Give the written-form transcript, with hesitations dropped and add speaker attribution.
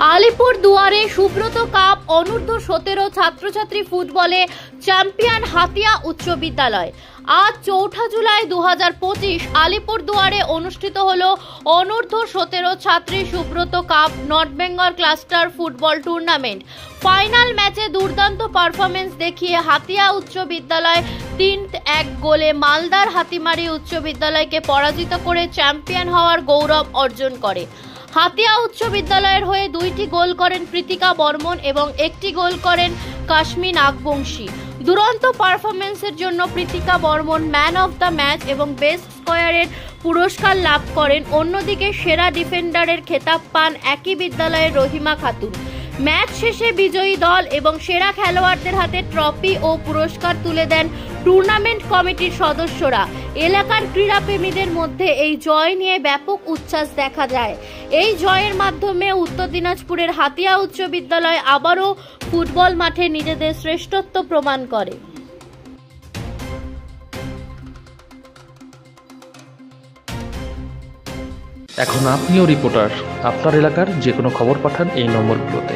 Speaker 1: আলিপুরদুয়ারে Subrata cup অনূর্ধ্ব 17 ছাত্রছাত্রী ফুটবলে চ্যাম্পিয়ন হাতিয়া উচ্চ বিদ্যালয়। আজ 4 জুলাই 2025 আলিপুরদুয়ারে অনুষ্ঠিত হলো অনূর্ধ্ব 17 ছাত্রী Subrata cup north Bengal cluster football tournament. Final ম্যাচে দুর্দান্ত পারফরমেন্স দেখিয়ে হাতিয়া উচ্চ বিদ্যালয় 3-1 গোলে মালদার হাতিমারি উচ্চ বিদ্যালয়কে পরাজিত করে চ্যাম্পিয়ন হওয়ার গৌরব অর্জন করে। হাতিয়া উচ্চ বিদ্যালয়ের হয়ে 2টি গোল করেন প্রীতিকা বর্মন এবং 1টি গোল করেন কাশ্মী নাগবংশী। দুরন্ত পারফরমেন্সের জন্য Pritika Barman man of the match এবং বেস্ট স্কোয়ারের পুরস্কার লাভ করেন। অন্যদিকে সেরা ডিফেন্ডারের খেতাব পান একই বিদ্যালয়ের রহিমা খাতুন। ম্যাচ শেষে বিজয়ী দল এবং সেরা খেলোয়াড়দের হাতে ট্রফি ও পুরস্কার তুলে দেন টুর্নামেন্ট কমিটির সদস্যরা। এলাকার ক্রীড়াপ্রেমীদের মধ্যে এই জয় নিয়ে ব্যাপক উচ্ছ্বাস দেখা যায়। এই জয়ের মাধ্যমে উত্তর দিনাজপুরের হাতিয়া উচ্চ বিদ্যালয় আবারও ফুটবল মাঠে নিজেদের শ্রেষ্ঠত্ব প্রমাণ করে।
Speaker 2: এখন আপনিও রিপোর্টার, আপনার এলাকার যে কোনো খবর পাঠান এই নম্বরগুলোতে।